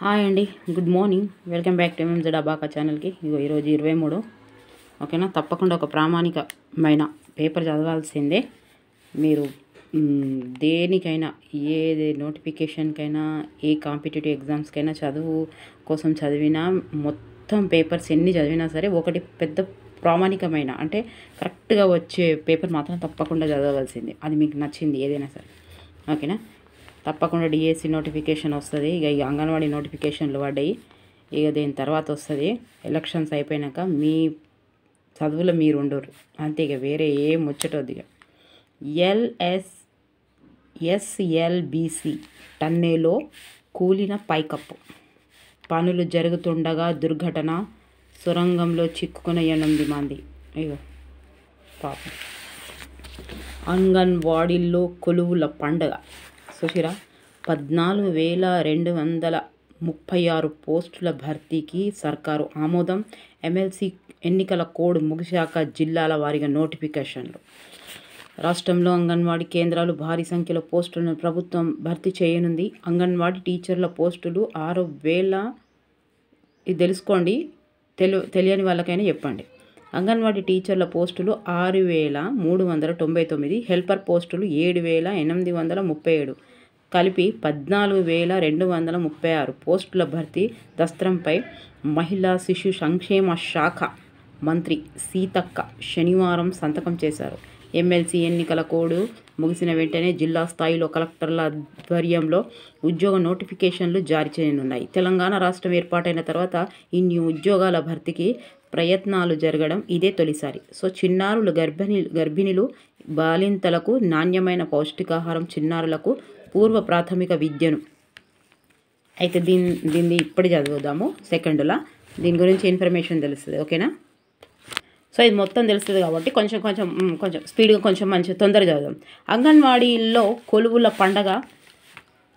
Hi అండి, good morning. Welcome back to ఎంఎంజెడ్ abaca ఛానల్కి. ఈరోజు 23. ఓకేనా. తప్పకుండా ఒక ప్రామాణికమైన పేపర్ చదవాల్సిందే మీరు. దేనికైనా, ఏ నోటిఫికేషన్కైనా, ఏ కాంపిటేటివ్ ఎగ్జామ్స్కైనా చదువు కోసం చదివినా, మొత్తం పేపర్స్ ఎన్ని చదివినా సరే ఒకటి పెద్ద ప్రామాణికమైన అంటే కరెక్ట్గా వచ్చే పేపర్ మాత్రం తప్పకుండా చదవవలసిందే. అది మీకు నచ్చింది ఏదైనా సరే. ఓకేనా. తప్పకుండా డిఎస్సి నోటిఫికేషన్ వస్తుంది. ఇక ఈ అంగన్వాడీ నోటిఫికేషన్లు పడ్డాయి. ఇక దీని తర్వాత వస్తుంది ఎలక్షన్స్ అయిపోయినాక. మీ చదువులో మీరు ఉండరు అంతే. ఇక వేరే ఏం ముచ్చటొద్దు. ఇక ఎస్ఎల్బిసి టన్నేలో కూలిన పైకప్పు. పనులు జరుగుతుండగా దుర్ఘటన. సొరంగంలో చిక్కుకున్న 8 మంది. అయ్యో పాపం. అంగన్వాడీల్లో కొలువుల పండగ. సుశీరా 14,236 పోస్టుల భర్తీకి సర్కారు ఆమోదం. ఎమ్మెల్సీ ఎన్నికల కోడ్ ముగిశాక జిల్లాల వారీగా నోటిఫికేషన్లు. రాష్ట్రంలో అంగన్వాడీ కేంద్రాలు భారీ సంఖ్యలో పోస్టులను ప్రభుత్వం భర్తీ చేయనుంది. అంగన్వాడీ టీచర్ల పోస్టులు 6,000. ఇది తెలుసుకోండి, తెలియని వాళ్ళకైనా చెప్పండి. అంగన్వాడీ టీచర్ల పోస్టులు 6,399, హెల్పర్ పోస్టులు 7,837, కలిపి 14,236 పోస్టుల భర్తీ దస్త్రంపై మహిళా శిశు సంక్షేమ శాఖ మంత్రి సీతక్క శనివారం సంతకం చేశారు. ఎమ్మెల్సీ ఎన్నికల కోడ్ ముగిసిన వెంటనే జిల్లా స్థాయిలో కలెక్టర్ల ఆధ్వర్యంలో ఉద్యోగ నోటిఫికేషన్లు జారీ చేయనున్నాయి. తెలంగాణ రాష్ట్రం ఏర్పాటైన తర్వాత ఇన్ని ఉద్యోగాల భర్తీకి ప్రయత్నాలు జరగడం ఇదే తొలిసారి. సో చిన్నారులు, గర్భిణీలు, బాలింతలకు నాణ్యమైన పౌష్టికాహారం, చిన్నారులకు పూర్వ ప్రాథమిక విద్యను. అయితే దీన్ని ఇప్పుడు చదువుదాము. సెకండ్లా దీని గురించి ఇన్ఫర్మేషన్ తెలుస్తుంది. ఓకేనా. సో ఇది మొత్తం తెలుస్తుంది కాబట్టి కొంచెం స్పీడ్గా, కొంచెం మంచిగా తొందరగా చదువుదాం. అంగన్వాడీల్లో కొలువుల పండగ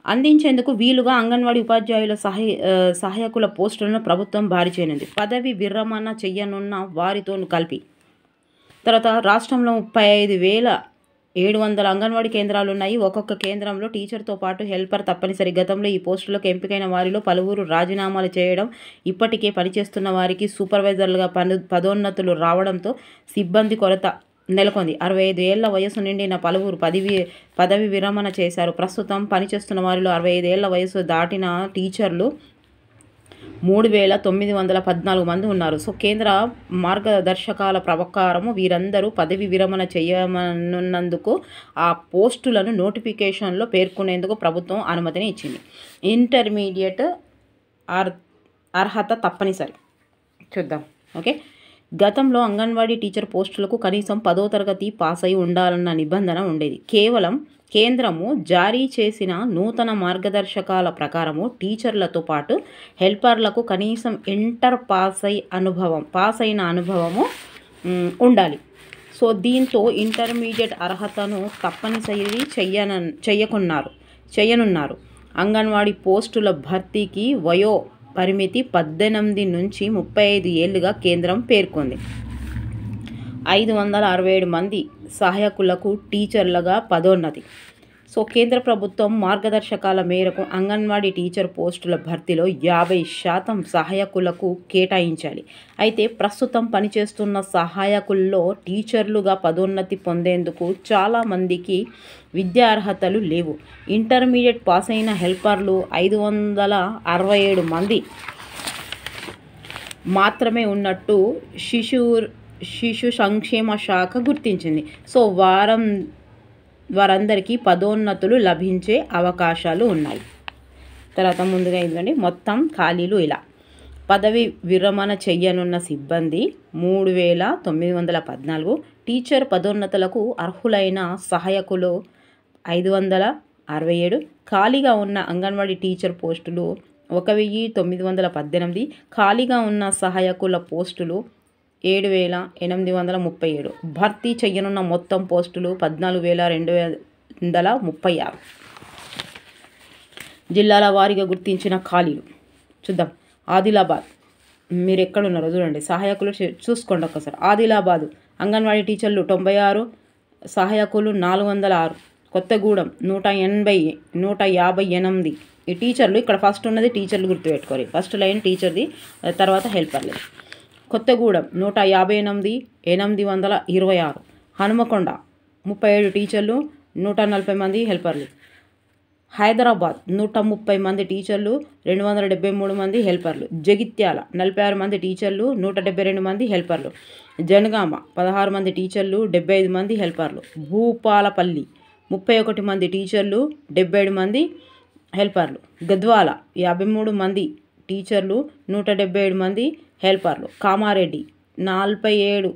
అందించేందుకు వీలుగా అంగన్వాడీ ఉపాధ్యాయుల సహాయకుల పోస్టులను ప్రభుత్వం భారీ చేయనుంది. పదవి విరమణ చేయనున్న వారితో కలిపి. తర్వాత రాష్ట్రంలో 35,700 అంగన్వాడీ కేంద్రాలు ఉన్నాయి. ఒక్కొక్క కేంద్రంలో టీచర్తో పాటు హెల్పర్ తప్పనిసరి. గతంలో ఈ పోస్టులకు ఎంపికైన వారిలో పలువురు రాజీనామాలు చేయడం, ఇప్పటికే పనిచేస్తున్న వారికి సూపర్వైజర్లుగా పదోన్నతులు రావడంతో సిబ్బంది కొరత నెలకొంది. 65 ఏళ్ల వయసు నిండిన పలువురు పదవి విరమణ చేశారు. ప్రస్తుతం పనిచేస్తున్న వారిలో 65 ఏళ్ల వయసు దాటిన టీచర్లు 3,914 మంది ఉన్నారు. సో కేంద్ర మార్గదర్శకాల ప్రకారం వీరందరూ పదవి విరమణ చేయనున్నందుకు ఆ పోస్టులను నోటిఫికేషన్లో పేర్కొనేందుకు ప్రభుత్వం అనుమతిని ఇచ్చింది. ఇంటర్మీడియట్ అర్హత తప్పనిసరి. చూద్దాం. ఓకే. గతంలో అంగన్వాడీ టీచర్ పోస్టులకు కనీసం 10వ తరగతి పాస్ అయి ఉండాలన్న నిబంధన ఉండేది. కేంద్రము జారీ చేసిన నూతన మార్గదర్శకాల ప్రకారము టీచర్లతో పాటు హెల్పర్లకు కనీసం ఇంటర్ పాస్ అయిన అనుభవము ఉండాలి. సో దీంతో ఇంటర్మీడియట్ అర్హతను తప్పనిసరి చేయనున్నారు. అంగన్వాడీ పోస్టుల భర్తీకి వయో పరిమితి 18 నుంచి 35 ఏళ్లుగా కేంద్రం పేర్కొంది. 567 మంది సహాయకులకు టీచర్లుగా పదోన్నతి. సో కేంద్ర ప్రభుత్వం మార్గదర్శకాల మేరకు అంగన్వాడీ టీచర్ పోస్టుల భర్తీలో 50% సహాయకులకు కేటాయించాలి. అయితే ప్రస్తుతం పనిచేస్తున్న సహాయకుల్లో టీచర్లుగా పదోన్నతి పొందేందుకు చాలామందికి విద్యా అర్హతలు లేవు. ఇంటర్మీడియట్ పాస్ అయిన హెల్పర్లు 567 మంది మాత్రమే ఉన్నట్టు శిశు సంక్షేమ శాఖ గుర్తించింది. సో వారందరికీ పదోన్నతులు లభించే అవకాశాలు ఉన్నాయి. తర్వాత ముందుగా ఏంటంటే మొత్తం ఖాళీలు ఇలా. పదవి విరమణ చేయనున్న సిబ్బంది 3,914. టీచర్ పదోన్నతులకు అర్హులైన సహాయకులు 567. ఖాళీగా ఉన్న అంగన్వాడీ టీచర్ పోస్టులు 1,918. ఖాళీగా ఉన్న సహాయకుల పోస్టులు 7,837. భర్తీ చేయనున్న మొత్తం పోస్టులు 14,236. జిల్లాల వారీగా గుర్తించిన ఖాళీలు చూద్దాం. ఆదిలాబాద్, మీరు ఎక్కడున్నారో చూడండి. సహాయకులు చూసుకోండి ఒక్కసారి. ఆదిలాబాదు అంగన్వాడీ టీచర్లు 96, సహాయకులు 406. కొత్తగూడెం 158, ఈ టీచర్లు ఇక్కడ ఫస్ట్ ఉన్నది టీచర్లు గుర్తుపెట్టుకోవాలి. ఫస్ట్ లైన్ టీచర్ది, తర్వాత హెల్పర్లు. కొత్తగూడెం 158, 826. హనుమకొండ 37 టీచర్లు, 140 మంది హెల్పర్లు. హైదరాబాద్ 130 మంది టీచర్లు, 273 మంది హెల్పర్లు. జగిత్యాల 46 మంది టీచర్లు, 172 మంది హెల్పర్లు. జనగామ 16 మంది టీచర్లు, 75 మంది హెల్పర్లు. భూపాలపల్లి 31 మంది టీచర్లు, 77 మంది హెల్పర్లు. గద్వాల 53 మంది టీచర్లు, 177 మంది హెల్పర్లు. కామారెడ్డి 47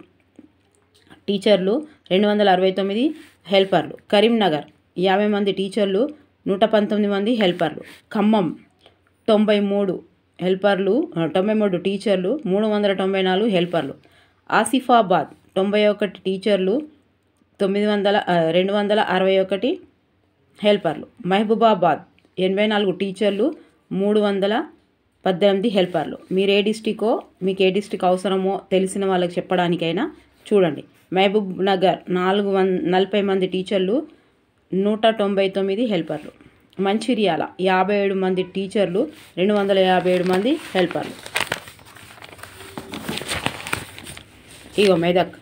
టీచర్లు, 269 హెల్పర్లు. కరీంనగర్ 50 మంది టీచర్లు, 119 మంది హెల్పర్లు. ఖమ్మం 93 టీచర్లు, 394 హెల్పర్లు. ఆసిఫాబాద్ 91 టీచర్లు, 261 హెల్పర్లు. మహబూబాబాద్ 84 టీచర్లు, 318 హెల్పర్లు. మీరు ఏ డిస్టికో, మీకు ఏ డిస్టిక్ అవసరమో తెలిసిన వాళ్ళకి చెప్పడానికైనా చూడండి. మహబూబ్ నగర్ 40 మంది టీచర్లు, 199 హెల్పర్లు. మంచిర్యాల 57 మంది టీచర్లు, 257 మంది హెల్పర్లు. ఇగో మెదక్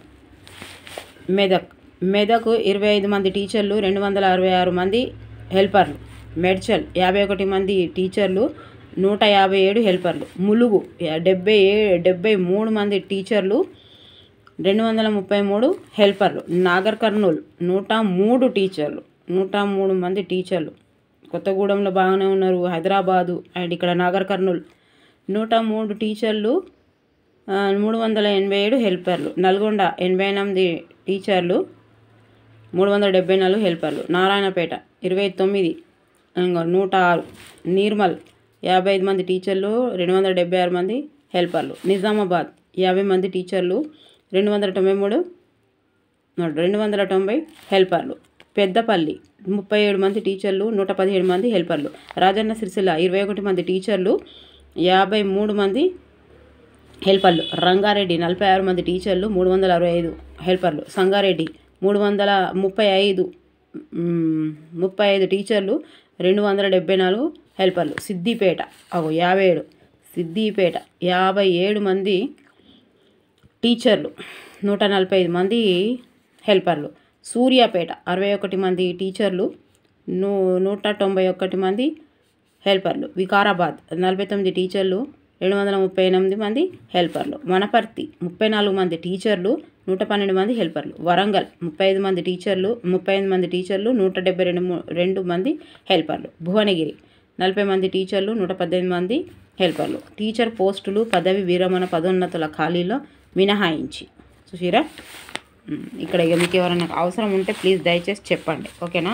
25 మంది టీచర్లు, 266 మంది హెల్పర్లు. మేడ్చల్ 51 మంది టీచర్లు, 157 హెల్పర్లు. ములుగు 73 మంది టీచర్లు, 233 హెల్పర్లు. నాగర్ కర్నూల్ 103 టీచర్లు, 103 మంది టీచర్లు. కొత్తగూడెంలో బాగానే ఉన్నారు. హైదరాబాదు అండ్ ఇక్కడ నాగర్ కర్నూల్ 103 టీచర్లు, 387 హెల్పర్లు. నల్గొండ 88 టీచర్లు, 374 హెల్పర్లు. నారాయణపేట 29, 106. నిర్మల్ 55 మంది టీచర్లు, 276 మంది హెల్పర్లు. నిజామాబాద్ 50 మంది టీచర్లు, 290 హెల్పర్లు. పెద్దపల్లి 37 మంది టీచర్లు, 117 మంది హెల్పర్లు. రాజన్న సిరిసిల్ల 21 మంది టీచర్లు, 53 మంది హెల్పర్లు. రంగారెడ్డి 46 మంది టీచర్లు, 365 హెల్పర్లు. సంగారెడ్డి 35 టీచర్లు, 274 హెల్పర్లు. సిద్దిపేట 57 మంది టీచర్లు, 145 మంది హెల్పర్లు. సూర్యాపేట 61 మంది టీచర్లు, 191 మంది హెల్పర్లు. వికారాబాద్ 49 టీచర్లు, 238 మంది హెల్పర్లు. వనపర్తి 34 మంది టీచర్లు, 112 మంది హెల్పర్లు. వరంగల్ 35 మంది టీచర్లు, 172 మంది హెల్పర్లు. భువనగిరి 40 మంది టీచర్లు, 118 మంది హెల్పర్లు. టీచర్ పోస్టులు పదవి విరమణ పదోన్నతుల ఖాళీలో మినహాయించి. చూసిరా, ఇక్కడ ఇక మీకు ఎవరైనా అవసరం ఉంటే ప్లీజ్ దయచేసి చెప్పండి, ఓకేనా.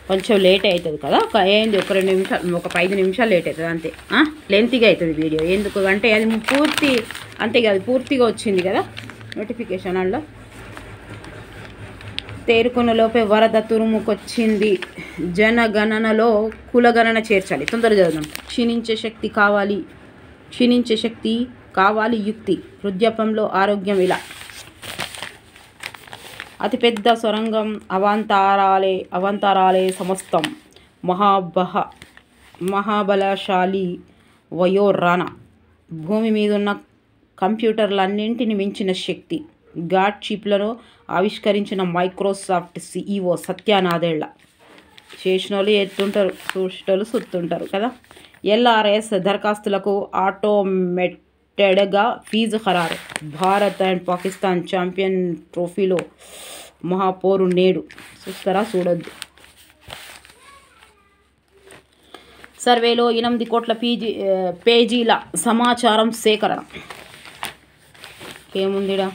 కొంచెం లేట్ అవుతుంది కదా, ఏంది ఒక 2 నిమిషాలు, ఒక 5 నిమిషాలు లేట్ అవుతుంది అంతే. లెంతీగా అవుతుంది వీడియో. ఎందుకు అంటే అది పూర్తిగా వచ్చింది కదా నోటిఫికేషన్. అందులో తేరుకున్న లోపే వరద తురుముకొచ్చింది. జనగణనలో కులగణన చేర్చాలి. తొందరగా చదువుదాం. క్షీణించే శక్తి కావాలి యుక్తి. వృద్ధాప్యంలో ఆరోగ్యం ఇలా. అతిపెద్ద సొరంగం అవాంతరాలే సమస్తం. మహాబలశాలి వయోరాణ. భూమి మీదున్న కంప్యూటర్లన్నింటిని మించిన శక్తి. గాడ్ చిప్లను ఆవిష్కరించిన మైక్రోసాఫ్ట్ CEO సత్య నాదెళ్ల. చేసిన వాళ్ళు ఎత్తుంటారు, చూసేటోళ్ళు సుత్తుంటారు కదా. LRS దరఖాస్తులకు ఆటోమేటెడ్గా ఫీజు ఖరారు. భారత్ అండ్ పాకిస్తాన్ ఛాంపియన్ ట్రోఫీలో మహాపోరు నేడు. చూస్తారా? చూడొద్దు. సర్వేలో 8 కోట్ల పేజీల సమాచారం సేకరణ. ఏముందిడా?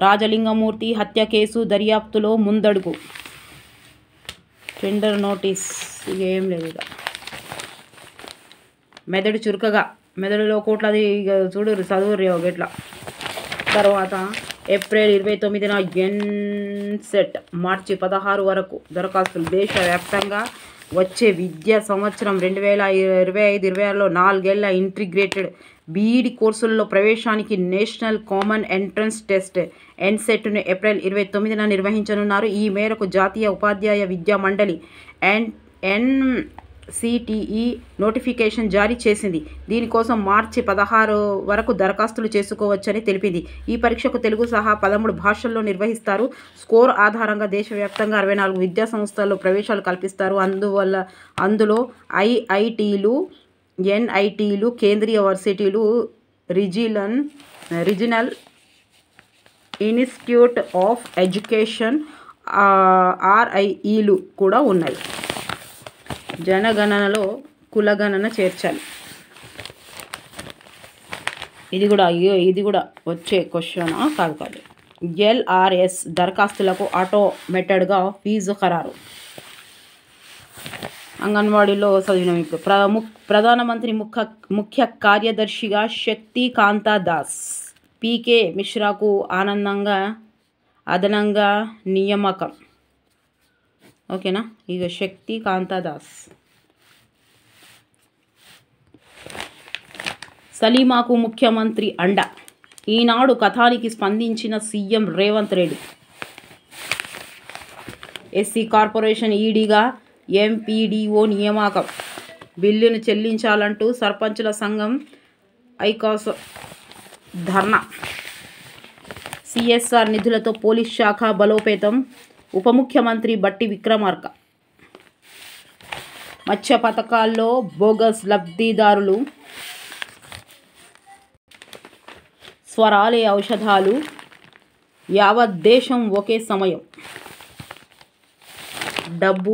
రాజలింగమూర్తి హత్య కేసు దర్యాప్తులో ముందడుగు. Tender notice. ఇక ఏం లేదు. ఇక మెదడు చురుకగా, మెదడులో కోట్లది. ఇక చూడరు, చదువురు ఎట్లా. తర్వాత ఏప్రిల్ 29న ఎన్సెట్, మార్చి 16 వరకు దరఖాస్తులు. దేశవ్యాప్తంగా వచ్చే విద్యా సంవత్సరం 2025-26లో 4 ఏళ్ల ఇంటిగ్రేటెడ్ బీఈడీ కోర్సుల్లో ప్రవేశానికి నేషనల్ కామన్ ఎంట్రన్స్ టెస్ట్ ఎన్సెట్ను ఏప్రిల్ 29న నిర్వహించనున్నారు. ఈ మేరకు జాతీయ ఉపాధ్యాయ విద్యా మండలి ఎన్సిటిఈ నోటిఫికేషన్ జారీ చేసింది. దీనికోసం మార్చి 16 వరకు దరఖాస్తులు చేసుకోవచ్చని తెలిపింది. ఈ పరీక్షకు తెలుగు సహా 13 భాషల్లో నిర్వహిస్తారు. స్కోర్ ఆధారంగా దేశవ్యాప్తంగా 64 విద్యా సంస్థల్లో ప్రవేశాలు కల్పిస్తారు. అందులో ఐఐటీలు, ఎన్ఐటీలు, కేంద్రీయ వర్సిటీలు, రీజినల్ ఇన్స్టిట్యూట్ ఆఫ్ ఎడ్యుకేషన్ ఆర్ఐఈలు కూడా ఉన్నాయి. జనగణనలో కులగణన చేర్చాలి. ఇది కూడా వచ్చే క్వశ్చన్ కాదు. ఎల్ఆర్ఎస్ దరఖాస్తులకు ఆటోమేటెడ్గా ఫీజు ఖరారు. అంగన్వాడీలో చదివినాం. ఇప్పుడు ప్రధానమంత్రి ముఖ్య కార్యదర్శిగా శక్తి కాంతా దాస్, పీకే మిశ్రాకు అదనంగా నియామకం. ఓకేనా? ఇక శక్తి కాంతా దాస్. సలీమాకు ముఖ్యమంత్రి అండ. ఈనాడు కథానికి స్పందించిన CM Revanth Reddy. SC corporation ఈడీగా ఎంపీడీఓ నియామకం. బిల్లును చెల్లించాలంటూ సర్పంచుల సంఘం ఐకాస్ ధర్నా. సిఎస్ఆర్ నిధులతో పోలీస్ శాఖ బలోపేతం. ఉప ముఖ్యమంత్రి బట్టి విక్రమార్క. మత్స్య పథకాల్లో బోగస్ లబ్ధిదారులు. స్వరాలే ఔషధాలు. యావత్ దేశం ఒకే సమయం. డబ్బు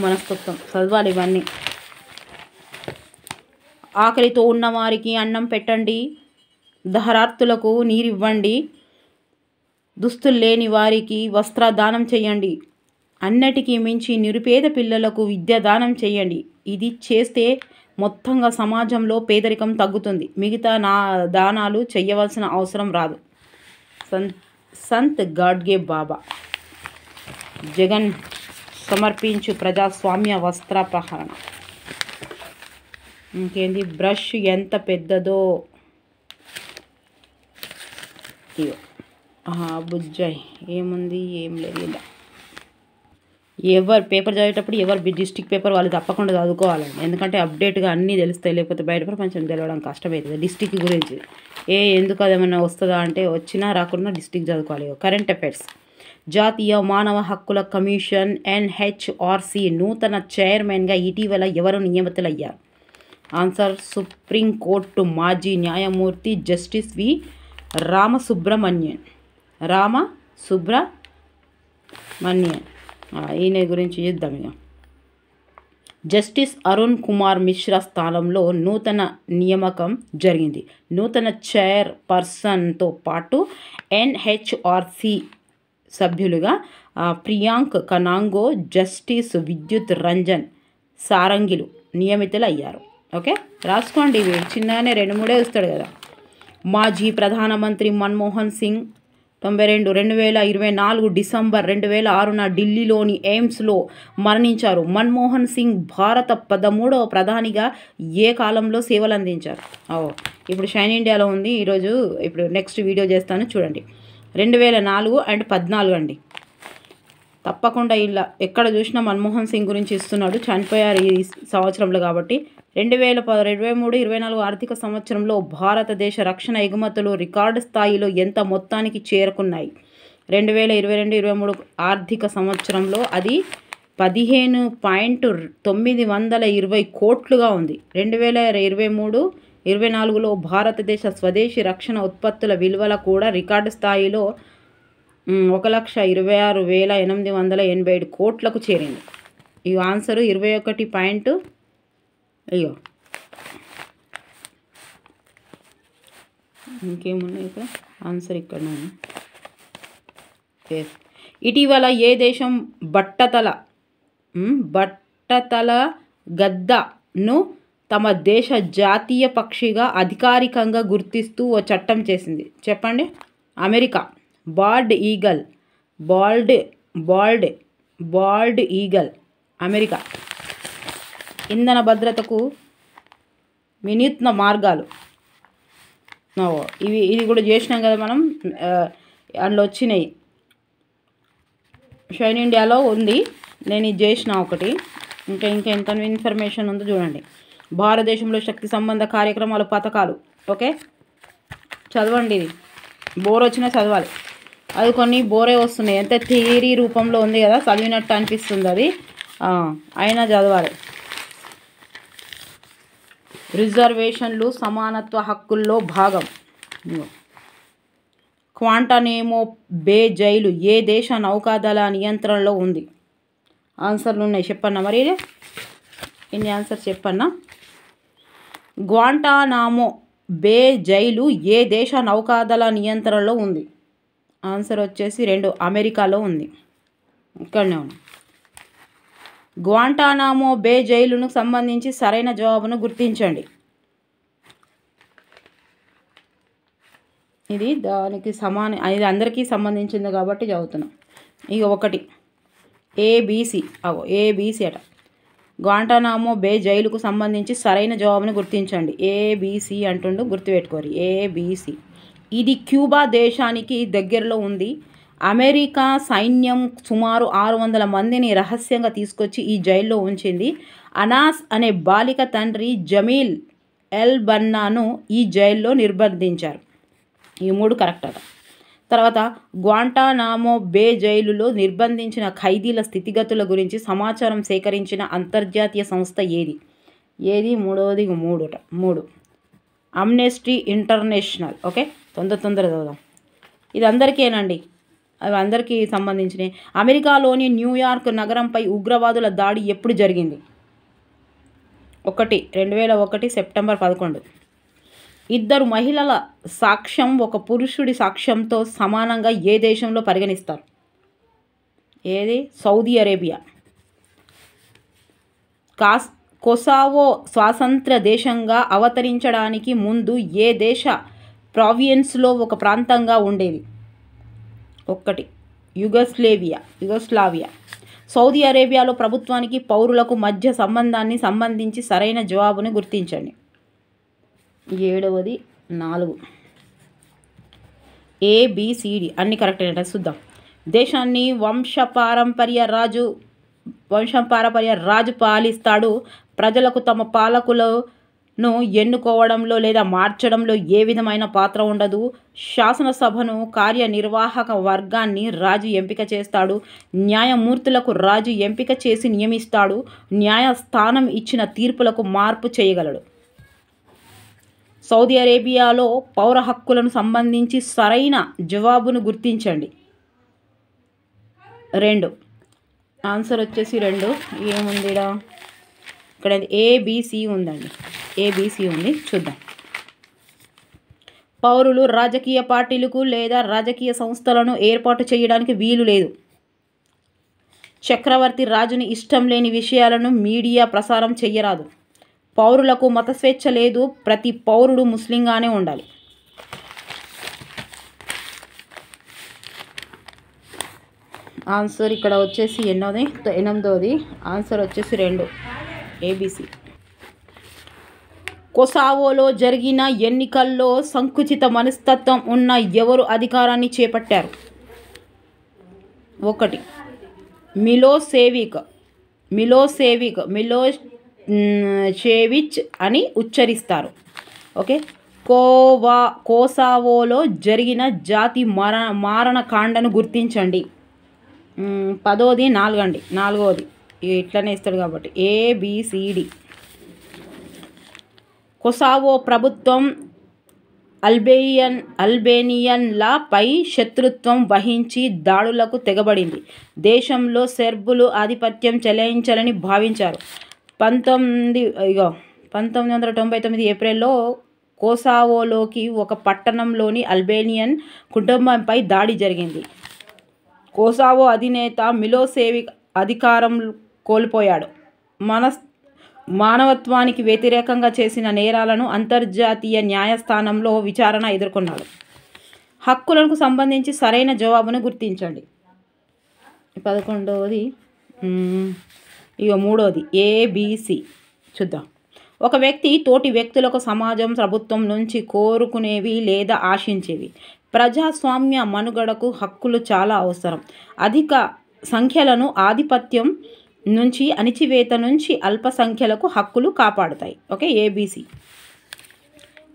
మనస్తత్వం. చదవాలి ఇవన్నీ. ఆకలితో ఉన్నవారికి అన్నం పెట్టండి. దహరార్తులకు నీరివ్వండి. దుస్తులు లేని వారికి వస్త్రదానం చేయండి. అన్నిటికీ మించి నిరుపేద పిల్లలకు విద్యాదానం చేయండి. ఇది చేస్తే మొత్తంగా సమాజంలో పేదరికం తగ్గుతుంది. మిగతా దానాలు చేయవలసిన అవసరం రాదు. సంత్ గాడ్గే బాబా. జగన్ సమర్పించు ప్రజాస్వామ్య వస్త్రాపహరణ. ఇంకేంది? బ్రష్ ఎంత పెద్దదో బుజ్జాయ్. ఏముంది? ఏం లేదు. ఇలా ఎవరు పేపర్ చదివేటప్పుడు డిస్ట్రిక్ట్ పేపర్ వాళ్ళు తప్పకుండా చదువుకోవాలండి. ఎందుకంటే అప్డేట్గా అన్నీ తెలుస్తాయి. లేకపోతే బయట ప్రపంచం తెలవడం కష్టమవుతుంది. డిస్ట్రిక్ట్ గురించి ఎందుకు అదేమన్నా వస్తుందా అంటే వచ్చినా రాకుండా డిస్ట్రిక్ట్ చదువుకోవాలి. Current affairs. జాతీయ మానవ హక్కుల కమిషన్ ఎన్హెచ్ఆర్సీ నూతన చైర్మన్గా ఇటీవల ఎవరు నియమితులయ్యారు? ఆన్సర్ సుప్రీంకోర్టు మాజీ న్యాయమూర్తి జస్టిస్ వి రామసుబ్రమణ్యన్. ఈయన గురించి చూద్దాం. ఇక జస్టిస్ అరుణ్ కుమార్ మిశ్రా స్థానంలో నూతన నియామకం జరిగింది. నూతన చైర్పర్సన్తో పాటు ఎన్హెచ్ఆర్సీ సభ్యులుగా ప్రియాంక్ కనాంగో, జస్టిస్ విద్యుత్ రంజన్ సారంగిలు నియమితులయ్యారు. ఓకే, రాసుకోండి. ఇవి చిన్నగానే 2-3 వస్తాడు కదా. మాజీ ప్రధానమంత్రి మన్మోహన్ సింగ్ 2024 డిసెంబర్ 2006న ఢిల్లీలోని ఎయిమ్స్లో మరణించారు. మన్మోహన్ సింగ్ భారత 13వ ప్రధానిగా ఏ కాలంలో సేవలు అందించారు? ఇప్పుడు షైన్ ఇండియాలో ఉంది. ఇప్పుడు నెక్స్ట్ వీడియో చేస్తాను చూడండి. 2004 అండ్ 14 అండి. తప్పకుండా ఇలా ఎక్కడ చూసినా మన్మోహన్ సింగ్ గురించి ఇస్తున్నాడు. చనిపోయారు ఈ సంవత్సరంలో కాబట్టి. 2023-24 ఆర్థిక సంవత్సరంలో భారతదేశ రక్షణ ఎగుమతులు రికార్డు స్థాయిలో ఎంత మొత్తానికి చేరుకున్నాయి? 2022-23 ఆర్థిక సంవత్సరంలో అది 15.920 కోట్లుగా ఉంది. 2023-24లో భారతదేశ స్వదేశీ రక్షణ ఉత్పత్తుల విలువల కూడా రికార్డు స్థాయిలో 1,26,887 కోట్లకు చేరింది. ఈ ఆన్సరు 21 ఇంకేమున్నాయి ఇక్కడ? ఆన్సర్ ఇక్కడ. ఇటీవల ఏ దేశం బట్టతల గద్దను తమ దేశ జాతీయ పక్షిగా అధికారికంగా గుర్తిస్తూ ఓ చట్టం చేసింది? చెప్పండి. అమెరికా. Bald eagle America. ఇంధన భద్రతకు వినూత్న మార్గాలు. ఇది కూడా చేసినాం కదా మనం. అందులో వచ్చినాయి. షైన్ ఇండియాలో ఉంది. నేను ఇది చేసిన ఒకటి. ఇంకా ఎంత ఇన్ఫర్మేషన్ ఉందో చూడండి. భారతదేశంలో శక్తి సంబంధ కార్యక్రమాలు, పథకాలు. ఓకే, చదవండి. ఇది బోర్ వచ్చినా చదవాలి. అది కొన్ని బోరే వస్తున్నాయి, ఎంత థియరీ రూపంలో ఉంది కదా, చదివినట్టు అనిపిస్తుంది అది, అయినా చదవాలి. రిజర్వేషన్లు సమానత్వ హక్కుల్లో భాగం. క్వాంటానేమో బే జైలు ఏ దేశ నౌకాదళ నియంత్రణలో ఉంది? ఆన్సర్లు ఉన్నాయి, చెప్పన్నా మరి. ఇన్ని ఆన్సర్ చెప్పన్నా. గ్వాంటానామో బే జైలు ఏ దేశ నౌకాదళ నియంత్రణలో ఉంది? ఆన్సర్ వచ్చేసి 2, అమెరికాలో ఉంది. ఇక్కడనే ఉంది. గ్వాంటానామో బే జైలును సంబంధించి సరైన జవాబును గుర్తించండి. ఇది దానికి ఇది అందరికీ సంబంధించింది కాబట్టి చదువుతున్నాం. ఇక 1 ABC, ABC అట. గ్వాంటానామో బే జైలుకు సంబంధించి సరైన జవాబును గుర్తించండి. ABC అంటుండు, గుర్తుపెట్టుకోరు. ABC. ఇది క్యూబా దేశానికి దగ్గరలో ఉంది. అమెరికా సైన్యం సుమారు 600 మందిని రహస్యంగా తీసుకొచ్చి ఈ జైల్లో ఉంచింది. అనాస్ అనే బాలిక తండ్రి జమీల్ ఎల్ బన్నాను ఈ జైల్లో నిర్బంధించారు. ఈ 3 కరెక్ట్ అట. తర్వాత గ్వాంటానామో బే జైలులో నిర్బంధించిన ఖైదీల స్థితిగతుల గురించి సమాచారం సేకరించిన అంతర్జాతీయ సంస్థ ఏది? మూడవది 3 అమ్నెస్టీ ఇంటర్నేషనల్. ఓకే, తొందర చదువుదాం. ఇది అందరికేనండి, అవి అందరికీ సంబంధించినవి. అమెరికాలోని న్యూయార్క్ నగరంపై ఉగ్రవాదుల దాడి ఎప్పుడు జరిగింది? 2001 సెప్టెంబర్ 11. 2 మహిళల సాక్ష్యం ఒక పురుషుడి సాక్ష్యంతో సమానంగా ఏ దేశంలో పరిగణిస్తారు? Saudi Arabia. కొసావో స్వాతంత్ర దేశంగా అవతరించడానికి ముందు ఏ దేశ ప్రావియన్స్లో ఒక ప్రాంతంగా ఉండేది? 1 యుగోస్లావియా. సౌదీ అరేబియాలో ప్రభుత్వానికి పౌరులకు మధ్య సంబంధించి సరైన జవాబును గుర్తించండి. 7వది 4 ABCD అన్ని కరెక్ట్ అయినట్టు చూద్దాం. దేశాన్ని వంశపారంపర్య రాజు పాలిస్తాడు. ప్రజలకు తమ పాలకులను ఎన్నుకోవడంలో లేదా మార్చడంలో ఏ విధమైన పాత్ర ఉండదు. శాసనసభను కార్యనిర్వాహక వర్గాన్ని రాజు ఎంపిక చేస్తాడు. న్యాయమూర్తులకు రాజు ఎంపిక చేసి నియమిస్తాడు. న్యాయస్థానం ఇచ్చిన తీర్పులకు మార్పు చేయగలడు. సౌదీ అరేబియాలో పౌర హక్కులను సంబంధించి సరైన జవాబును గుర్తించండి. 2 ఆన్సర్ వచ్చేసి 2. ఏముంది ఇక్కడ? ABC ఉందండి, ABC ఉంది. చూద్దాం. పౌరులు రాజకీయ పార్టీలకు లేదా రాజకీయ సంస్థలను ఏర్పాటు చేయడానికి వీలు లేదు. చక్రవర్తి రాజుని ఇష్టం లేని విషయాలను మీడియా ప్రసారం చెయ్యరాదు. పౌరులకు మత స్వేచ్ఛ లేదు. ప్రతి పౌరుడు ముస్లింగానే ఉండాలి. ఆన్సర్ ఇక్కడ వచ్చేసి 8వది ఆన్సర్ వచ్చేసి 2 ABC. కొసావోలో జరిగిన ఎన్నికల్లో సంకుచిత మనస్తత్వం ఉన్న ఎవరు అధికారాన్ని చేపట్టారు? 1 మిలోషేవిచ్ అని ఉచ్చరిస్తారు. ఓకే. కొసావోలో జరిగిన జాతి మారణకాండను గుర్తించండి. 10వది 4వది ఇట్లనే ఇస్తాడు కాబట్టి ABCD. కొసావో ప్రభుత్వం అల్బేనియన్లపై శత్రుత్వం వహించి దాడులకు తెగబడింది. దేశంలో సెర్బులు ఆధిపత్యం చెలాయించాలని భావించారు. 1999 ఏప్రిల్లో కొసావోలోకి ఒక పట్టణంలోని అల్బేనియన్ కుటుంబంపై దాడి జరిగింది. కొసావో అధినేత మిలోసేవిక్ అధికారం కోల్పోయాడు. మానవత్వానికి వ్యతిరేకంగా చేసిన నేరాలను అంతర్జాతీయ న్యాయస్థానంలో విచారణ ఎదుర్కొన్నాడు. హక్కులకు సంబంధించి సరైన జవాబును గుర్తించండి. 11వది 3వది ABC. చూద్దాం. ఒక వ్యక్తి తోటి వ్యక్తులకు సమాజం ప్రభుత్వం నుంచి కోరుకునేవి లేదా ఆశించేవి. ప్రజాస్వామ్య మనుగడకు హక్కులు చాలా అవసరం. అధిక సంఖ్యలను ఆధిపత్యం నుంచి అణిచివేత నుంచి అల్పసంఖ్యలకు హక్కులు కాపాడుతాయి. Okay, ABC.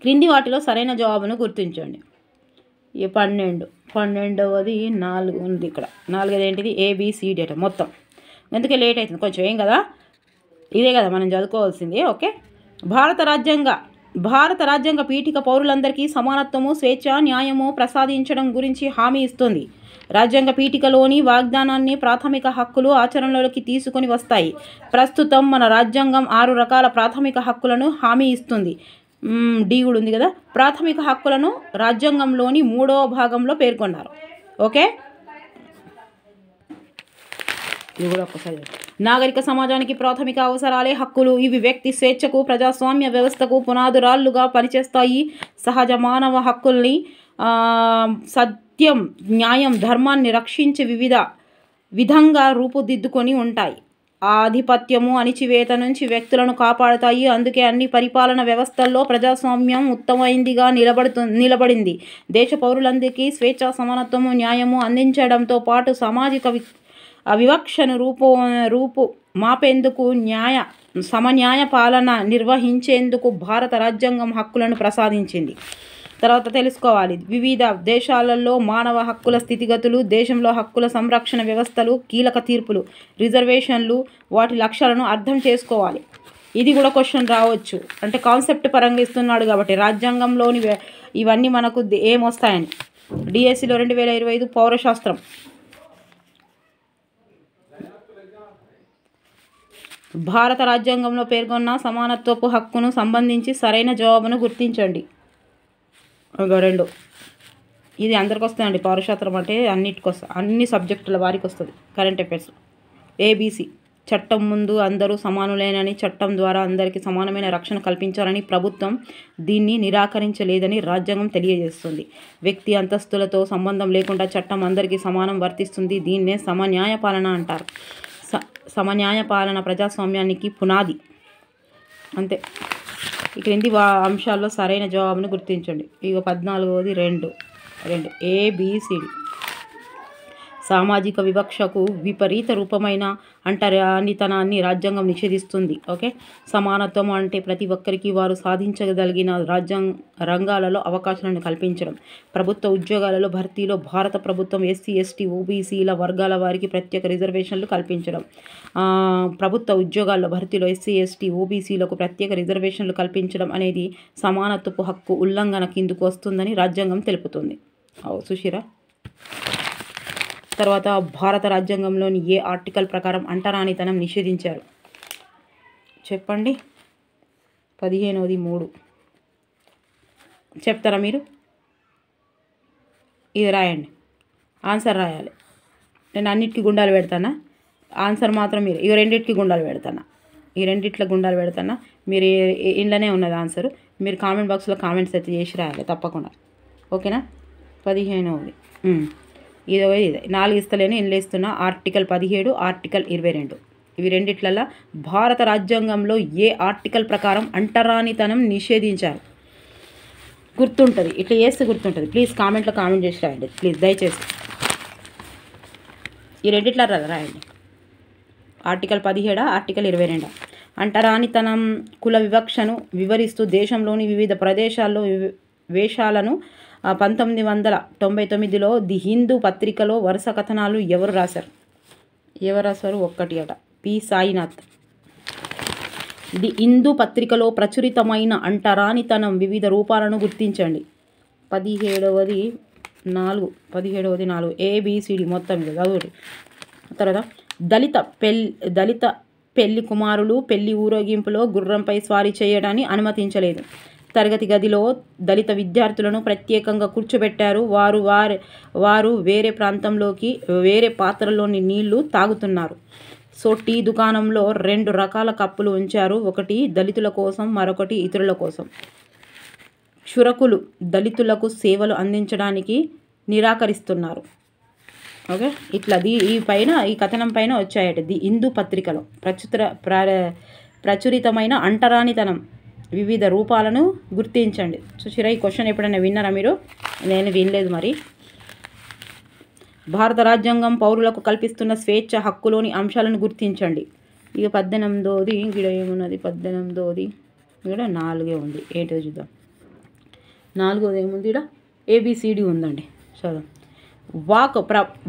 క్రింది వాటిలో సరైన జవాబును గుర్తించండి. ఈ 12వది 4 ఉంది ఇక్కడ. 4 ఏంటిది? ఏబిసిడి అట మొత్తం. అందుకే లేట్ అవుతుంది కొంచెం, ఏం కదా, ఇదే కదా మనం చదువుకోవాల్సింది. ఓకే, భారత రాజ్యాంగ పీఠిక పౌరులందరికీ సమానత్వము, స్వేచ్ఛ, న్యాయము ప్రసాదించడం గురించి హామీ ఇస్తుంది. రాజ్యాంగ పీఠికలోని వాగ్దానాన్ని ప్రాథమిక హక్కులు ఆచరణలోకి తీసుకొని వస్తాయి. ప్రస్తుతం మన రాజ్యాంగం 6 రకాల ప్రాథమిక హక్కులను హామీ ఇస్తుంది. డి కూడా ఉంది కదా. ప్రాథమిక హక్కులను రాజ్యాంగంలోని 3వ భాగంలో పేర్కొన్నారు. ఓకే, ఇది కూడా ఒక్కసారి. నాగరిక సమాజానికి ప్రాథమిక అవసరాలే హక్కులు. ఇవి వ్యక్తి స్వేచ్ఛకు, ప్రజాస్వామ్య వ్యవస్థకు పునాదురాళ్లుగా పనిచేస్తాయి. సహజ మానవ హక్కుల్ని సత్యం, న్యాయం, ధర్మాన్ని రక్షించి విధంగా రూపుదిద్దుకొని ఉంటాయి. ఆధిపత్యము, అణిచివేత నుంచి వ్యక్తులను కాపాడుతాయి. అందుకే అన్ని పరిపాలన వ్యవస్థల్లో ప్రజాస్వామ్యం ఉత్తమైందిగా నిలబడింది. దేశ పౌరులందరికీ స్వేచ్ఛ, సమానత్వము, న్యాయము అందించడంతో పాటు సామాజిక వివక్షను రూపు మాపేందుకు సమన్యాయ పాలన నిర్వహించేందుకు భారత రాజ్యాంగం హక్కులను ప్రసాదించింది. తర్వాత తెలుసుకోవాలి, వివిధ దేశాలలో మానవ హక్కుల స్థితిగతులు, దేశంలో హక్కుల సంరక్షణ వ్యవస్థలు, కీలక తీర్పులు, రిజర్వేషన్లు, వాటి లక్ష్యాలను అర్థం చేసుకోవాలి. ఇది కూడా క్వశ్చన్ రావచ్చు, అంటే కాన్సెప్ట్ పరంగా ఇస్తున్నాడు కాబట్టి. రాజ్యాంగంలోని ఇవన్నీ మనకు ఏమొస్తాయని. డిఎస్సిలో 2025 పౌరశాస్త్రం. భారత రాజ్యాంగంలో పేర్కొన్న సమానత్వపు హక్కును సంబంధించి సరైన జవాబును గుర్తించండి. 2 ఇది అందరికి వస్తుందండి. పౌరశాస్త్రం అంటే అన్నిటికి వస్తుంది, అన్ని సబ్జెక్టుల వారికి వస్తుంది. Current affairs. ఏబీసీ. చట్టం ముందు అందరూ సమానులేనని, చట్టం ద్వారా అందరికీ సమానమైన రక్షణ కల్పించాలని ప్రభుత్వం దీన్ని నిరాకరించలేదని రాజ్యాంగం తెలియజేస్తుంది. వ్యక్తి అంతస్తులతో సంబంధం లేకుండా చట్టం అందరికీ సమానం వర్తిస్తుంది. దీన్నే సమన్యాయ పాలన అంటారు. సమన్యాయ పాలన ప్రజాస్వామ్యానికి పునాది. అంతే. ఈ క్రింది అంశాల్లో సరైన జవాబును గుర్తించండి. ఇక 14వది 2 ఏబిసిడి. సామాజిక వివక్షకు విపరీత రూపమైన అంటరానితనాన్ని రాజ్యాంగం నిషేధిస్తుంది. ఓకే, సమానత్వం అంటే ప్రతి ఒక్కరికి వారు సాధించగలిగిన రంగాలలో అవకాశాలను కల్పించడం. ప్రభుత్వ ఉద్యోగాలలో భర్తీలో భారత ప్రభుత్వం ఎస్సీ, ఎస్టీ, ఓబీసీల వర్గాల వారికి ప్రత్యేక రిజర్వేషన్లు కల్పించడం. ప్రభుత్వ ఉద్యోగాల్లో భర్తీలో ఎస్సీ, ఎస్టీ, ఓబీసీలకు ప్రత్యేక రిజర్వేషన్లు కల్పించడం అనేది సమానత్వపు హక్కు ఉల్లంఘన కిందకు వస్తుందని రాజ్యాంగం తెలుపుతుంది. సుశీరా. తర్వాత భారత రాజ్యాంగంలోని ఏ ఆర్టికల్ ప్రకారం అంటరానితనం నిషేధించారు చెప్పండి. 15వది 3 చెప్తారా మీరు? ఇది రాయండి, ఆన్సర్ రాయాలి. నేను అన్నిటికీ గుండాలు పెడతానా, ఆన్సర్ మాత్రం మీరు. ఇవి 2టికి గుండాలు పెడతానా, ఈ 2 గుండాలు పెడతానా. మీరు ఇంట్లోనే ఉన్నది ఆన్సరు. మీరు కామెంట్ బాక్స్లో కామెంట్స్ అయితే చేసి రాయాలి తప్పకుండా. ఓకేనా. 15వది ఇది 4 ఇస్తలేను, ఇందులో ఇస్తున్నా. Article 17, article 22. ఇవి 2 భారత రాజ్యాంగంలో ఏ ఆర్టికల్ ప్రకారం అంటరానితనం నిషేధించారు? గుర్తుంటుంది, ఇట్లా చేస్తే గుర్తుంటుంది. ప్లీజ్ కామెంట్లో కామెంట్ చేసి రాయండి ప్లీజ్, దయచేసి. ఈ 2 రాయండి. Article 17, article 22. అంటరానితనం కుల వివక్షను వివరిస్తూ దేశంలోని వివిధ ప్రదేశాల్లో వేషాలను 1999లో ది హిందూ పత్రికలో వరుస కథనాలు ఎవరు రాశారు? 1 అట, పి సాయినాథ్. ది హిందూ పత్రికలో ప్రచురితమైన అంటరానితనం వివిధ రూపాలను గుర్తించండి. 17వది 4 ఏబిసిడి మొత్తం ఇది చదువుడి. తర్వాత దళిత పెళ్లి కుమారులు పెళ్లి ఊరేగింపులో గుర్రంపై స్వారీ చేయడాన్ని అనుమతించలేదు. తరగతి గదిలో దళిత విద్యార్థులను ప్రత్యేకంగా కూర్చోబెట్టారు. వారు వేరే ప్రాంతంలోకి వేరే పాత్రలోని నీళ్లు తాగుతున్నారు. సో టీ దుకాణంలో 2 రకాల కప్పులు ఉంచారు, ఒకటి దళితుల కోసం, మరొకటి ఇతరుల కోసం. క్షురకులు దళితులకు సేవలు అందించడానికి నిరాకరిస్తున్నారు. ఓకే, ఇట్లా ఈ కథనం పైన వచ్చాయట ది హిందూ పత్రికలో ప్రచురితమైన అంటరానితనం వివిధ రూపాలను గుర్తించండి. చూసిరా, ఈ క్వశ్చన్ ఎప్పుడైనా విన్నారా మీరు? నేను వినలేదు. మరి భారత రాజ్యాంగం పౌరులకు కల్పిస్తున్న స్వేచ్ఛ హక్కులోని అంశాలను గుర్తించండి. ఇక 18వ ఇక్కడ ఏమున్నది 18వ ఇక్కడ 4 ఉంది. ఏంటో చూద్దాం. 4వది ఏముంది ఇక్కడ ABCD ఉందండి. చదువు.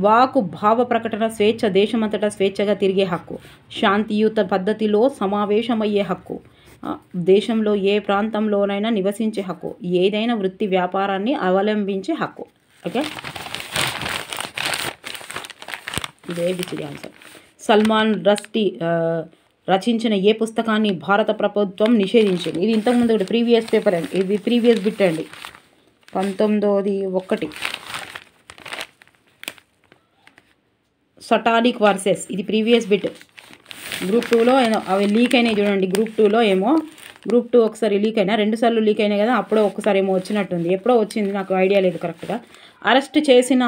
వాకు భావ ప్రకటన స్వేచ్ఛ, దేశమంతటా స్వేచ్ఛగా తిరిగే హక్కు, శాంతియుత పద్ధతిలో సమావేశమయ్యే హక్కు, దేశంలో ఏ ప్రాంతంలోనైనా నివసించే హక్కు, ఏదైనా వృత్తి వ్యాపారాన్ని అవలంబించే హక్కు. ఓకే, ఇదే ABCD ఆన్సర్. సల్మాన్ రష్డీ రచించిన ఏ పుస్తకాన్ని భారత ప్రభుత్వం నిషేధించింది? ఇది ఇంతకుముందు కూడా ప్రీవియస్ పేపర్ అండి, ఇది ప్రీవియస్ బిట్ అండి. 19వ 1 సటానిక్ వర్సెస్, ఇది ప్రీవియస్ బిట్. గ్రూప్ 2లో అవి లీక్ అయినాయి చూడండి. గ్రూప్ 2లో ఏమో గ్రూప్ 2 ఒకసారి లీక్ అయినా, 2 సార్లు లీక్ అయినాయి కదా, అప్పుడో ఒకసారి ఏమో వచ్చినట్టుంది. ఎప్పుడో వచ్చింది, నాకు ఐడియా లేదు కరెక్ట్గా. అరెస్ట్ చేసిన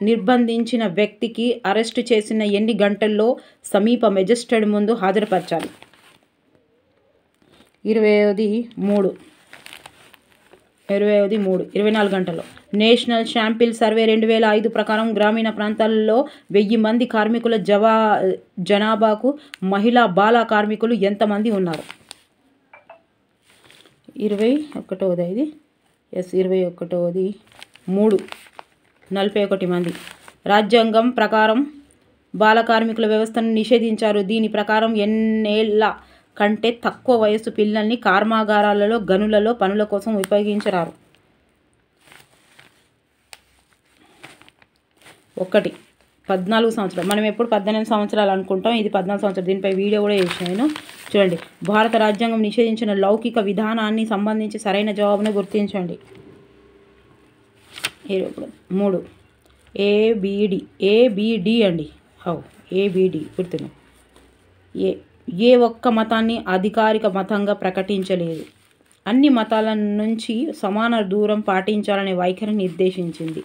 నిర్బంధించిన వ్యక్తికి అరెస్ట్ చేసిన ఎన్ని గంటల్లో సమీప మెజిస్ట్రేట్ ముందు హాజరుపరచాలి? 24 గంటల్లో. నేషనల్ శాంపిల్ సర్వే 2005 ప్రకారం గ్రామీణ ప్రాంతాల్లో 1000 మంది కార్మికుల జనాభాకు మహిళా బాల కార్మికులు ఎంతమంది ఉన్నారు? 21వ ఇది 21వ 41 మంది. రాజ్యాంగం ప్రకారం బాల కార్మికుల వ్యవస్థను నిషేధించారు. దీని ప్రకారం ఎన్నేళ్ల కంటే తక్కువ వయసు పిల్లల్ని కర్మాగారాలలో, గనులలో పనుల కోసం ఉపయోగించరారు. 14 సంవత్సరాలు. మనం ఎప్పుడు 18 సంవత్సరాలు అనుకుంటాం, ఇది 14 సంవత్సరాలు. దీనిపై వీడియో కూడా చేసిన నేను, చూడండి. భారత రాజ్యాంగం నిషేధించిన లౌకిక విధానాన్ని సంబంధించి సరైన జవాబును గుర్తించండి. 3 ABD అండి. ABD గుర్తున్నా. ఏ ఒక్క మతాన్ని అధికారిక మతంగా ప్రకటించలేదు. అన్ని మతాల నుంచి సమాన దూరం పాటించాలనే వైఖరిని నిర్దేశించింది.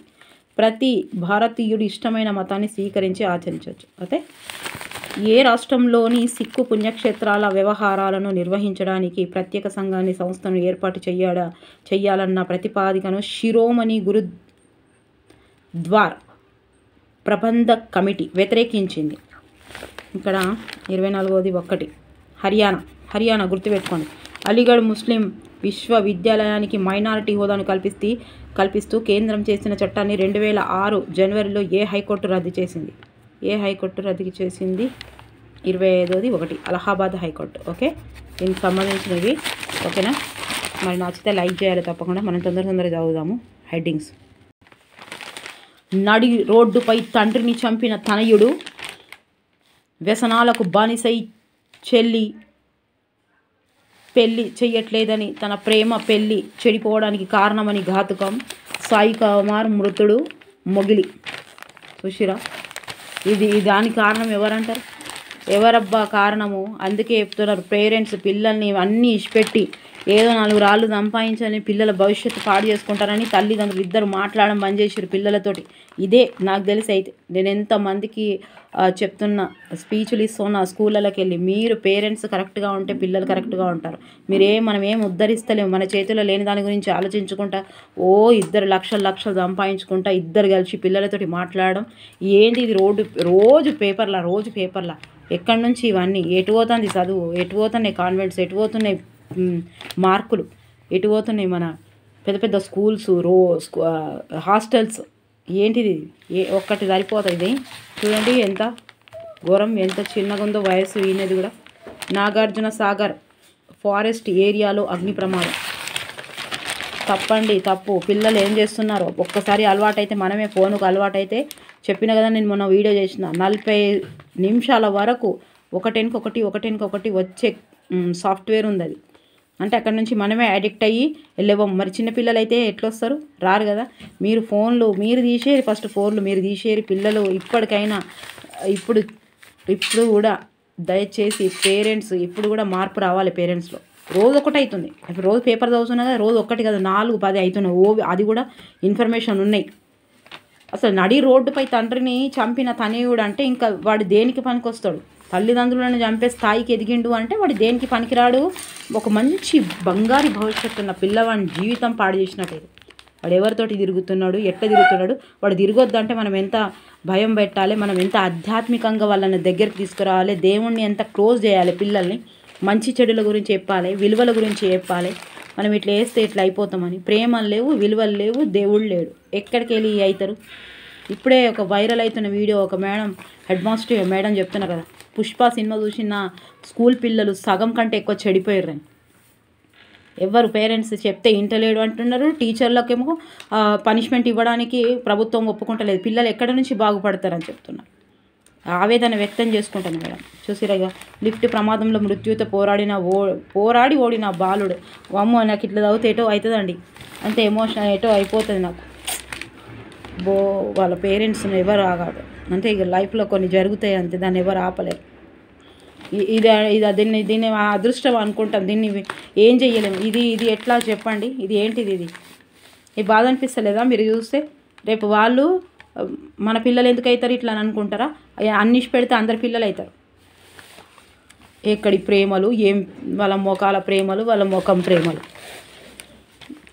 ప్రతి భారతీయుడు ఇష్టమైన మతాన్ని స్వీకరించి ఆచరించవచ్చు. అయితే ఏ రాష్ట్రంలోని సిక్కు పుణ్యక్షేత్రాల వ్యవహారాలను నిర్వహించడానికి ప్రత్యేక సంస్థను ఏర్పాటు చేయాలన్న ప్రతిపాదికను శిరోమణి గురుద్వార్ ప్రబంధక్ కమిటీ వ్యతిరేకించింది. ఇక్కడ 24వ 1 హర్యానా గుర్తుపెట్టుకోండి. అలీగఢ్ ముస్లిం విశ్వవిద్యాలయానికి మైనారిటీ హోదాను కల్పిస్తూ కేంద్రం చేసిన చట్టాన్ని 2006 జనవరిలో ఏ హైకోర్టు రద్దు చేసింది? 25వ 1 అలహాబాద్ హైకోర్టు. ఓకే, దీనికి సంబంధించినవి. ఓకేనా, మరి నచ్చితే లైక్ చేయాలి తప్పకుండా. మనం తొందరగా చదువుదాము హెడ్డింగ్స్. నడి రోడ్డుపై తండ్రిని చంపిన తనయుడు వ్యసనాలకు బానిసై పెళ్లి చెయ్యట్లేదని, తన ప్రేమ పెళ్లి చెడిపోవడానికి కారణమని ఘాతుకం. సాయి కుమార్ మృతుడు మొగిలి. చూసిరా, ఇది దానికి కారణం ఎవరంటారు? ఎవరబ్బా కారణము? అందుకే చెప్తున్నారు, పేరెంట్స్ పిల్లల్ని అన్నీ ఇచ్చిపెట్టి ఏదో 4 రాళ్ళు సంపాదించాలని పిల్లల భవిష్యత్తు పాడు చేసుకుంటారని తల్లిదండ్రులు ఇద్దరు మాట్లాడడం బంద్ చేసారు పిల్లలతోటి. ఇదే నాకు తెలిసి. అయితే నేను ఎంతమందికి చెప్తున్నా, స్పీచ్లు ఇస్తున్నా స్కూళ్ళకి వెళ్ళి, మీరు పేరెంట్స్ కరెక్ట్గా ఉంటే పిల్లలు కరెక్ట్గా ఉంటారు. మనం ఏం ఉద్ధరిస్తలేము, మన చేతిలో లేని దాని గురించి ఆలోచించుకుంటా ఇద్దరు లక్షలు సంపాదించుకుంటా ఇద్దరు కలిసి పిల్లలతోటి మాట్లాడడం ఏంటి? ఇది రోజు పేపర్లా ఎక్కడి నుంచి ఇవన్నీ? ఎటు పోతుంది చదువు? ఎటు పోతున్నాయి కాన్వెంట్స్? ఎటు పోతున్నాయి మార్కులు? ఎటు పోతున్నాయి మన పెద్ద పెద్ద స్కూల్స్, హాస్టల్స్? ఏంటిది? ఒక్కటి సరిపోతుంది. చూడండి ఎంత ఘోరం, ఎంత చిన్నగా ఉందో వయసు ఈయనది కూడా. నాగార్జున సాగర్ ఫారెస్ట్ ఏరియాలో అగ్ని ప్రమాదం. తప్పు. పిల్లలు ఏం చేస్తున్నారు? ఒక్కసారి అలవాటైతే, మనమే ఫోన్కు అలవాటైతే, చెప్పిన కదా నేను మొన్న వీడియో చేసిన, 40 నిమిషాల వరకు ఒకటెనకొకటి వచ్చే సాఫ్ట్వేర్ ఉంది. అది అంటే అక్కడ నుంచి మనమే అడిక్ట్ అయ్యి వెళ్ళేవాం. మరి చిన్నపిల్లలు అయితే ఎట్లొస్తారు? రారు కదా. మీరు ఫోన్లు మీరు తీసేరి, ఫస్ట్ ఫోన్లు మీరు తీసేరి. పిల్లలు ఇప్పటికైనా ఇప్పుడు కూడా దయచేసి పేరెంట్స్ ఇప్పుడు కూడా మార్పు రావాలి పేరెంట్స్లో. రోజు ఒకటి అవుతుంది. ఇప్పుడు రోజు పేపర్ చదువుతున్నా కదా, రోజు ఒక్కటి కదా 4, 10 అవుతున్నాయి. అది కూడా ఇన్ఫర్మేషన్ ఉన్నాయి. అసలు నడి రోడ్డుపై తండ్రిని చంపిన తనయుడు అంటే ఇంకా వాడు దేనికి పనికొస్తాడు? తల్లిదండ్రులను చంపే స్థాయికి ఎదిగిండు అంటే వాడు దేనికి పనికిరాడు. ఒక మంచి బంగారు భవిష్యత్తు ఉన్న పిల్లవాడిని జీవితం పాడు చేసినట్టు. వాడు ఎవరితోటి తిరుగుతున్నాడు, ఎట్లా తిరుగుతున్నాడు, వాడు తిరగొద్దంటే మనం ఎంత భయం పెట్టాలి, మనం ఎంత ఆధ్యాత్మికంగా వాళ్ళని దగ్గరికి తీసుకురావాలి, దేవుణ్ణి ఎంత క్లోజ్ చేయాలి, పిల్లల్ని మంచి చెడుల గురించి చెప్పాలి, విలువల గురించి చెప్పాలి. మనం ఇట్లా వేస్తే ఇట్లా అయిపోతామని. ప్రేమలు లేవు, విలువలు లేవు, దేవుడు లేడు, ఎక్కడికి వెళ్ళి అవుతారు. ఇప్పుడే ఒక వైరల్ అవుతున్న వీడియో, ఒక మేడం, హెడ్ మాస్టర్ మేడం చెప్తున్నారు కదా, పుష్ప సినిమా చూసిన స్కూల్ పిల్లలు సగం కంటే ఎక్కువ చెడిపోయారని. ఎవరు పేరెంట్స్ చెప్తే ఇంటలేడు అంటున్నారు, టీచర్లకేమో పనిష్మెంట్ ఇవ్వడానికి ప్రభుత్వం ఒప్పుకుంటలేదు, పిల్లలు ఎక్కడి నుంచి బాగుపడతారని చెప్తున్నారు. ఆవేదన వ్యక్తం చేసుకుంటాను మేడం. చూసిరాగా లిఫ్ట్ ప్రమాదంలో మృత్యుతో పోరాడి ఓడిన బాలుడు. అమ్మో నాకు ఇట్లా చదివితే ఎటో అవుతుందండి, అంతే ఎమోషనల్ ఎటో అయిపోతుంది నాకు. వాళ్ళ పేరెంట్స్ని ఎవరు ఆగాదు, అంటే ఇక లైఫ్లో కొన్ని జరుగుతాయి అంతే, దాన్ని ఎవరు ఆపలేరు. దీన్ని అదృష్టం అనుకుంటాం, దీన్ని ఏం చెయ్యలేము. ఇది ఎట్లా చెప్పండి, ఇది ఏంటిది, ఇది బాధ అనిపిస్తలేదా మీరు చూస్తే? రేపు వాళ్ళు మన పిల్లలు ఎందుకు అవుతారు ఇట్లా అని అనుకుంటారా? అన్నిష్ పెడితే అందరి పిల్లలు అవుతారు. ఎక్కడి ప్రేమలు, ఏం వాళ్ళ ముఖాల ప్రేమలు, వాళ్ళ ముఖం ప్రేమలు.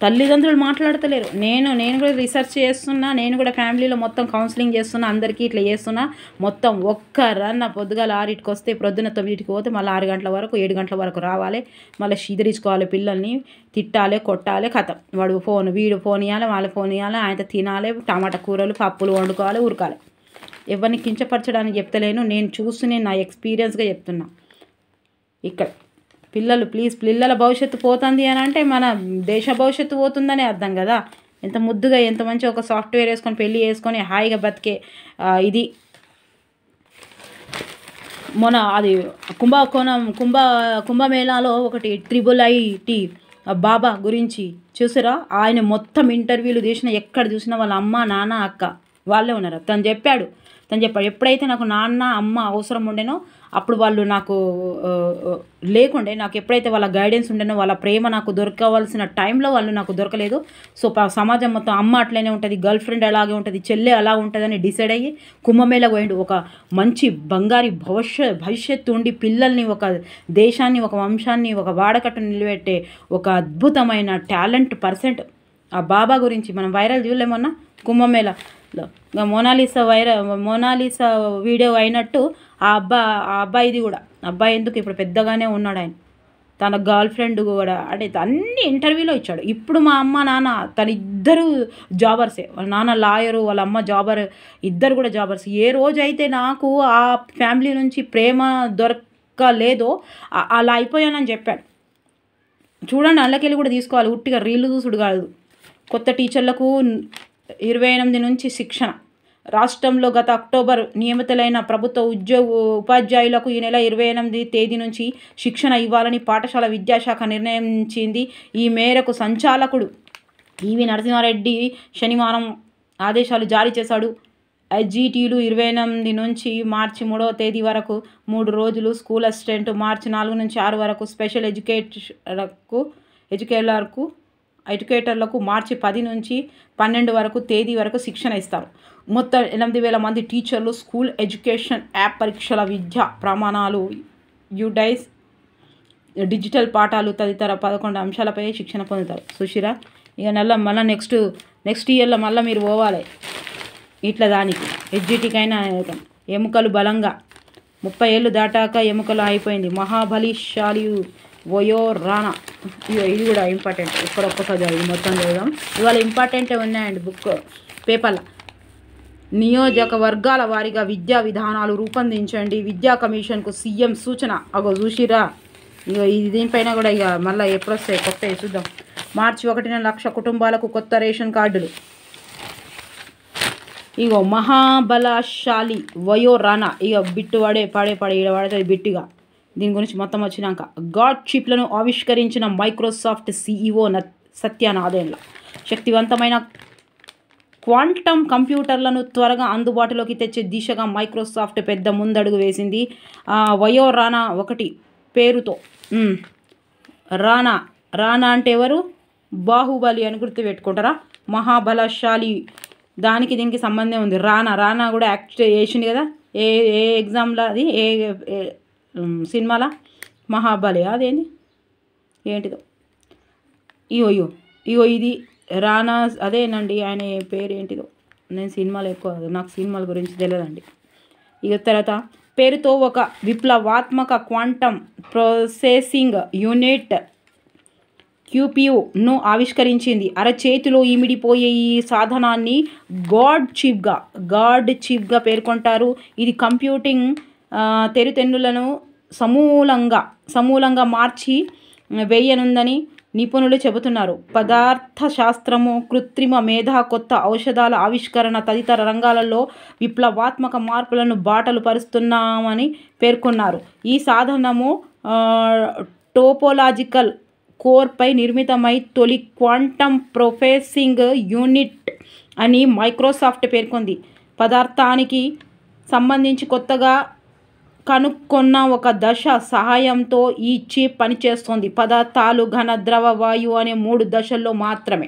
తల్లిదండ్రులు మాట్లాడతలేరు. నేను కూడా రీసెర్చ్ చేస్తున్నా, నేను కూడా ఫ్యామిలీలో మొత్తం కౌన్సిలింగ్ చేస్తున్నా, అందరికీ ఇట్లా చేస్తున్నా. మొత్తం ఒక్కరన్న పొద్దుగాల 6కి వస్తే ప్రొద్దున 9కి పోతే మళ్ళీ 6 గంటల వరకు 7 గంటల వరకు రావాలి, మళ్ళీ షిదిరించుకోవాలి, పిల్లల్ని తిట్టాలి, కొట్టాలి, కథం. వీడు ఫోన్ ఇవ్వాలి, వాళ్ళ ఫోన్ ఇవ్వాలి, ఆయన తినాలి, టమాటా కూరలు పప్పులు వండుకోవాలి, ఉరకాలి. ఎవరిని కించపరచడానికి చెప్తలేను, నేను చూస్తూనే నా ఎక్స్పీరియన్స్గా చెప్తున్నా. ఇక్కడ పిల్లలు ప్లీజ్, పిల్లల భవిష్యత్తు పోతుంది అని అంటే మన దేశ భవిష్యత్తు పోతుందనే అర్థం కదా. ఎంత ముద్దుగా ఎంత మంచి ఒక సాఫ్ట్వేర్ వేసుకొని పెళ్ళి చేసుకొని హాయిగా బతికే ఇది. అది కుంభమేళాలో ఒకటి IIIT బాబా గురించి చూసారా? ఆయన మొత్తం ఇంటర్వ్యూలు చేసిన, ఎక్కడ చూసినా వాళ్ళ అమ్మ, నాన్న, అక్క వాళ్ళే ఉన్నారు. తను చెప్పాడు ఎప్పుడైతే నాకు నాన్న అమ్మ అవసరం ఉండేనో అప్పుడు వాళ్ళు నాకు లేకుండే, నాకు ఎప్పుడైతే వాళ్ళ గైడెన్స్ ఉండేనో, వాళ్ళ ప్రేమ నాకు దొరకవలసిన టైంలో వాళ్ళు నాకు దొరకలేదు. సో సమాజం మొత్తం అమ్మ అట్లనే ఉంటుంది, గర్ల్ ఫ్రెండ్ అలాగే ఉంటుంది, చెల్లె అలా ఉంటుందని డిసైడ్ అయ్యి కుంభమేళకు పోయిండు. ఒక మంచి బంగారు భవిష్యత్తు ఉండి పిల్లల్ని, ఒక దేశాన్ని, ఒక వంశాన్ని, ఒక వాడకట్టు నిలబెట్టే ఒక అద్భుతమైన టాలెంట్ పర్సెంట్ ఆ బాబా గురించి మనం వైరల్ చూడలేమన్నా కుంభమేళలో. మోనాలిసా వీడియో అయినట్టు ఆ అబ్బాయిది కూడా. అబ్బాయి ఎందుకు ఇప్పుడు పెద్దగానే ఉన్నాడు, ఆయన తన గర్ల్ ఫ్రెండ్ కూడా, అంటే అన్ని ఇంటర్వ్యూలో ఇచ్చాడు. ఇప్పుడు మా అమ్మ నాన్న తన ఇద్దరు జాబర్సే, వాళ్ళ నాన్న లాయరు, వాళ్ళ అమ్మ జాబర్, ఇద్దరు కూడా జాబర్స్. ఏ రోజైతే నాకు ఆ ఫ్యామిలీ నుంచి ప్రేమ దొరకలేదో అలా అయిపోయానని చెప్పాడు. చూడండి, అందులోకెళ్ళి కూడా తీసుకోవాలి, ఉట్టిగా రీళ్లు చూసుడు కాదు. కొత్త టీచర్లకు 28 నుంచి శిక్షణ. రాష్ట్రంలో గత అక్టోబర్ నియమితులైన ప్రభుత్వ ఉపాధ్యాయులకు ఈ నెల 28 తేదీ నుంచి శిక్షణ ఇవ్వాలని పాఠశాల విద్యాశాఖ నిర్ణయించింది. ఈ మేరకు సంచాలకుడు ఈవి నరసింహారెడ్డి శనివారం ఆదేశాలు జారీ చేశాడు. ఎస్జిటిలు 28 నుంచి మార్చి 3వ తేదీ వరకు 3 రోజులు, స్కూల్ అసిస్టెంట్ మార్చి 4 నుంచి 6 వరకు, స్పెషల్ ఎడ్యుకేటర్లకు మార్చి 10 నుంచి 12 వరకు తేదీ వరకు శిక్షణ ఇస్తారు. మొత్తం 8,000 మంది టీచర్లు స్కూల్ ఎడ్యుకేషన్ యాప్ పరీక్షల, విద్యా ప్రమాణాలు, యూడైస్, డిజిటల్ పాఠాలు తదితర 11 అంశాలపై శిక్షణ పొందుతారు. సుశీరా ఇక మళ్ళీ నెక్స్ట్ ఇయర్లో మళ్ళీ మీరు పోవాలి ఇట్లా దానికి. ఎస్జిటికైనా ఎముకలు బలంగా 30 ఏళ్ళు దాటాక ఎముకలు అయిపోయింది. మహాబలిశాలి వయో రానా. ఇది కూడా ఇంపార్టెంట్, ఒక్కసారి చదివి మొత్తం చదువుదాం. ఇవాళ ఇంపార్టెంటే ఉన్నాయండి బుక్ పేపర్లో. నియోజకవర్గాల వారీగా విద్యా విధానాలు రూపొందించండి, విద్యా కమిషన్కు సీఎం సూచన. అగో చూసిరా, ఇక దీనిపైన కూడా ఇక మళ్ళీ ఎప్పుడు వస్తాయి కొత్త చూద్దాం. మార్చి 1న 1,00,000 కుటుంబాలకు కొత్త రేషన్ కార్డులు. ఇగో మహాబలశాలి వయో రానా, ఇక బిట్టు పడే ఈడ పడుతుంది బిట్టుగా. దీని గురించి మొత్తం వచ్చినాక గాడ్ చిప్లను ఆవిష్కరించిన మైక్రోసాఫ్ట్ CEO సత్య నాదెళ్ల. శక్తివంతమైన క్వాంటమ్ కంప్యూటర్లను త్వరగా అందుబాటులోకి తెచ్చే దిశగా మైక్రోసాఫ్ట్ పెద్ద ముందడుగు వేసింది. వయో రానా 1 పేరుతో. రానా అంటే ఎవరు? బాహుబలి అని గుర్తుపెట్టుకుంటారా? మహాబలశాలి దానికి దీనికి సంబంధం ఉంది. రానా కూడా యాక్ట్ చేసింది కదా, ఏ ఎగ్జామ్లో, అది ఏ సినిమాలో, మహాబలి అదేంటి ఏంటిదో. ఇగో ఇది రానా అదేనండి, ఆయన పేరు ఏంటిదో, నేను సినిమాలు ఎక్కువ, నాకు సినిమాల గురించి తెలియదండి. ఇక తర్వాత పేరుతో ఒక విప్లవాత్మక క్వాంటమ్ ప్రాసెసింగ్ యూనిట్ క్యూపీయూను ఆవిష్కరించింది. అరచేతిలో ఇమిడిపోయే ఈ సాధనాన్ని గాడ్ చీప్గా పేర్కొంటారు. ఇది కంప్యూటింగ్ తెరుతెన్నులను సమూలంగా మార్చి వేయనుందని నిపుణులు చెబుతున్నారు. పదార్థ శాస్త్రము, కృత్రిమ మేధ, కొత్త ఔషధాల ఆవిష్కరణ తదితర రంగాలలో విప్లవాత్మక మార్పులను బాటలు పరుస్తున్నామని పేర్కొన్నారు. ఈ సాధనము టోపోలాజికల్ కోర్పై నిర్మితమై తొలి క్వాంటమ్ ప్రాసెసింగ్ యూనిట్ అని మైక్రోసాఫ్ట్ పేర్కొంది. పదార్థానికి సంబంధించి కొత్తగా కనుక్కున్న ఒక దశ సహాయంతో ఈ చిప్ పనిచేస్తుంది. పదార్థాలు ఘన, ద్రవ, వాయువు అనే 3 దశల్లో మాత్రమే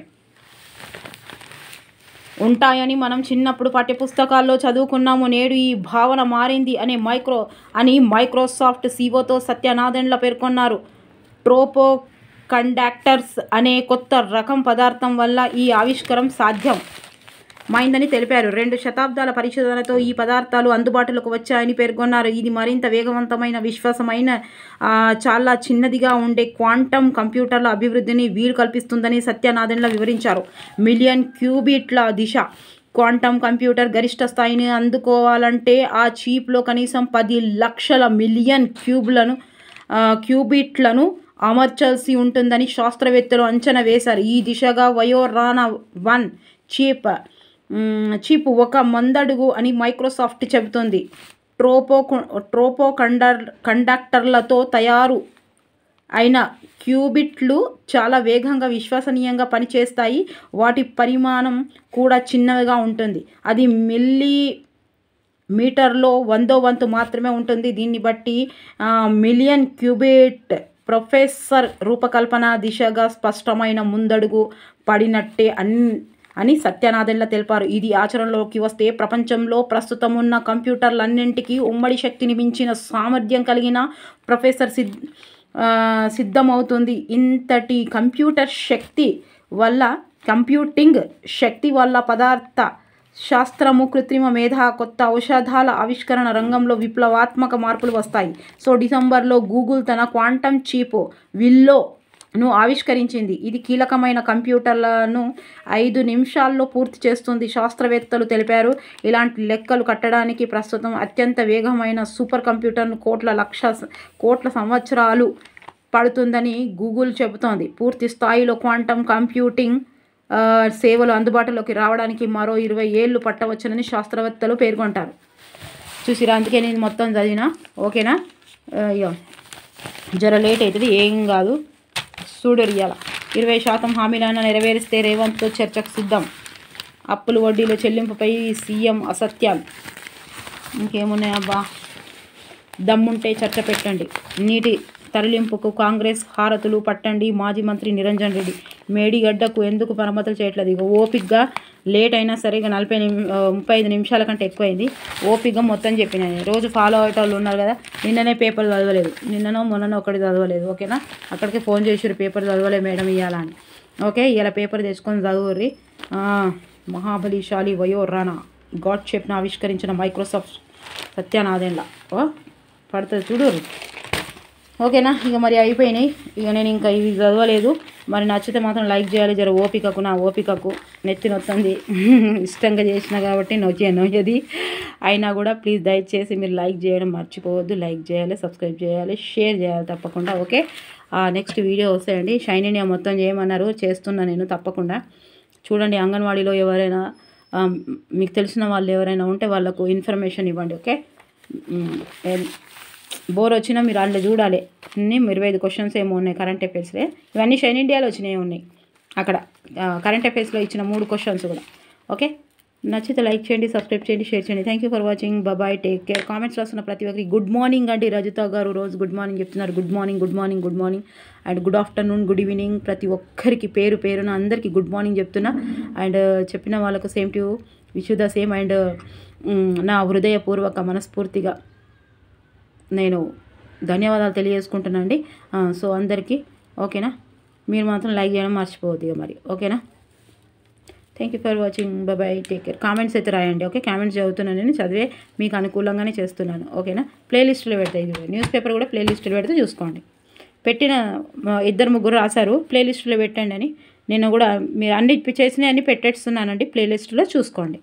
ఉంటాయని మనం చిన్నప్పుడు పాఠ్యపుస్తకాల్లో చదువుకున్నాము. నేడు ఈ భావన మారింది అని మైక్రోసాఫ్ట్ సిఇఓ సత్య నాదెండ్ల పేర్కొన్నారు. ట్రోపో కండక్టర్స్ అనే కొత్త రకం పదార్థం వల్ల ఈ ఆవిష్కరణ సాధ్యమైందని తెలిపారు. 2 శతాబ్దాల పరిశోధనతో ఈ పదార్థాలు అందుబాటులోకి వచ్చాయని పేర్కొన్నారు. ఇది మరింత వేగవంతమైన, విశ్వాసమైన, చాలా చిన్నదిగా ఉండే క్వాంటమ్ కంప్యూటర్ల అభివృద్ధిని వీలు కల్పిస్తుందని సత్యనాదెండ్ల వివరించారు. మిలియన్ క్యూబిట్ల దిశ క్వాంటమ్ కంప్యూటర్ గరిష్ట స్థాయిని అందుకోవాలంటే ఆ చీప్లో కనీసం 10 లక్షల మిలియన్ క్యూబిట్లను అమర్చాల్సి ఉంటుందని శాస్త్రవేత్తలు అంచనా వేశారు. ఈ దిశగా వయోరానా 1 చిప్ ఒక ముందడుగు అని మైక్రోసాఫ్ట్ చెబుతోంది. ట్రోపో కండక్టర్లతో తయారు అయిన క్యూబిట్లు చాలా వేగంగా, విశ్వసనీయంగా పనిచేస్తాయి. వాటి పరిమాణం కూడా చిన్నగా ఉంటుంది. అది మిల్లీమీటర్లో 100వ వంతు మాత్రమే ఉంటుంది. దీన్ని బట్టి మిలియన్ క్యూబిట్ ప్రొఫెసర్ రూపకల్పన దిశగా స్పష్టమైన ముందడుగు పడినట్టే అని సత్యనాదెండ్ల తెలిపారు. ఇది ఆచరణలోకి వస్తే ప్రపంచంలో ప్రస్తుతం ఉన్న కంప్యూటర్లన్నింటికీ ఉమ్మడి శక్తిని మించిన సామర్థ్యం కలిగిన ప్రొఫెసర్ సిద్ధమవుతుంది. ఇంతటి కంప్యూటింగ్ శక్తి వల్ల పదార్థ శాస్త్రము, కృత్రిమ మేధ, కొత్త ఔషధాల ఆవిష్కరణ రంగంలో విప్లవాత్మక మార్పులు వస్తాయి. డిసెంబర్లో గూగుల్ తన క్వాంటమ్ చిప్ విల్లోను ఆవిష్కరించింది. ఇది కీలకమైన కంప్యూటర్లను 5 నిమిషాల్లో పూర్తి చేస్తుంది శాస్త్రవేత్తలు తెలిపారు. ఇలాంటి లెక్కలు కట్టడానికి ప్రస్తుతం అత్యంత వేగమైన సూపర్ కంప్యూటర్ను కోట్ల సంవత్సరాలు పడుతుందని గూగుల్ చెబుతోంది. పూర్తి స్థాయిలో క్వాంటమ్ కంప్యూటింగ్ సేవలు అందుబాటులోకి రావడానికి మరో 20 ఏళ్ళు పట్టవచ్చునని శాస్త్రవేత్తలు పేర్కొంటారు. చూసిరా, అందుకే నేను మొత్తం చదివినా. ఓకేనా, ఇక జర లేట్ అవుతుంది, ఏం కాదు. చూడరియాల 20% హామీలను నెరవేరిస్తే రేవంత్తో చర్చకు సిద్ధం. అప్పులు, వడ్డీల చెల్లింపుపై సీఎం అసత్యాలు. ఇంకేమున్నాయబ్బా, దమ్ముంటే చర్చ పెట్టండి. నీటి తరలింపుకు కాంగ్రెస్ హారతులు పట్టండి. మాజీ మంత్రి నిరంజన్ రెడ్డి. మేడిగడ్డకు ఎందుకు మరమ్మతులు చేయట్లేదు? ఇక ఓపిక్గా లేట్ అయినా సరే, ఇక 35 నిమిషాల కంటే ఎక్కువైంది. ఓపిక్గా మొత్తం చెప్పిన. రోజు ఫాలో అయ్యేటోళ్ళు ఉన్నారు కదా. నిన్ననే పేపర్ చదవలేదు, మొన్ననో ఒకటి చదవలేదు. ఓకేనా, అక్కడికి ఫోన్ చేసారు, పేపర్ చదవలేదు మేడం ఇవ్వాలా అని. ఓకే, ఇలా పేపర్ తెచ్చుకొని చదువుర్రి. మహాబలిశాలి వయోరానా గాడ్ చిప్ను ఆవిష్కరించిన మైక్రోసాఫ్ట్ సత్యనాదెండ్ల పడుతుంది చూడుర్రి. ఓకేనా, ఇక మరి అయిపోయినాయి. ఇక నేను ఇంకా ఇవి చదవలేదు. మరి నచ్చితే మాత్రం లైక్ చేయాలి. జర నా ఓపికకు నెత్తి నొత్తంది. ఇష్టంగా చేసిన కాబట్టి నొయ్యది అయినా కూడా ప్లీజ్ దయచేసి మీరు లైక్ చేయడం మర్చిపోవద్దు. లైక్ చేయాలి, సబ్స్క్రైబ్ చేయాలి, షేర్ చేయాలి తప్పకుండా. ఓకే, నెక్స్ట్ వీడియో వస్తాయండి. షైన్ ఇండియా మొత్తం చేయమన్నారు, చేస్తున్నా నేను తప్పకుండా. చూడండి, అంగన్వాడీలో ఎవరైనా మీకు తెలిసిన వాళ్ళు ఎవరైనా ఉంటే వాళ్ళకు ఇన్ఫర్మేషన్ ఇవ్వండి. ఓకే, బోర్ వచ్చినా మీరు అందులో చూడాలి. 25 క్వశ్చన్స్ ఏమో ఉన్నాయి కరెంట్ అఫైర్స్లే. ఇవన్నీ షైన్ ఇండియాలో వచ్చినాయి ఉన్నాయి. అక్కడ కరెంట్ అఫైర్స్లో ఇచ్చిన 3 క్వశ్చన్స్ కూడా. ఓకే, నచ్చితే లైక్ చేయండి, సబ్స్క్రైబ్ చేయండి, షేర్ చేయండి. Thank you for watching. Bye, take care. Comments రాస్తున్న ప్రతి ఒక్కరికి గుడ్ మార్నింగ్ అండి. రజిత గారు రోజు గుడ్ మార్నింగ్ చెప్తున్నారు. Good morning and good afternoon, good evening. ప్రతి ఒక్కరికి పేరున అందరికీ గుడ్ మార్నింగ్ చెప్తున్నా. అండ్ చెప్పిన వాళ్ళకు same to wish you the same. And నా హృదయపూర్వక మనస్ఫూర్తిగా నేను ధన్యవాదాలు తెలియజేసుకుంటున్నాను అండి. అందరికీ ఓకేనా. మీరు మాత్రం లైక్ చేయడం మర్చిపోవద్దు ఇక మరి. ఓకేనా. Thank you for watching. Bye, take care. Comments అయితే రాయండి. ఓకే, కామెంట్స్ చదువుతున్నాను, నేను చదివే మీకు అనుకూలంగానే చేస్తున్నాను. ఓకేనా, ప్లేలిస్ట్లో పెడతా. ఇది న్యూస్ పేపర్ కూడా ప్లేలిస్ట్లో పెడితే చూసుకోండి. పెట్టిన 2-3 రాశారు ప్లేలిస్ట్లో పెట్టండి అని. నేను కూడా మీరు అన్ని చేసినవి అన్నీ పెట్టేస్తున్నానండి, ప్లేలిస్ట్లో చూసుకోండి.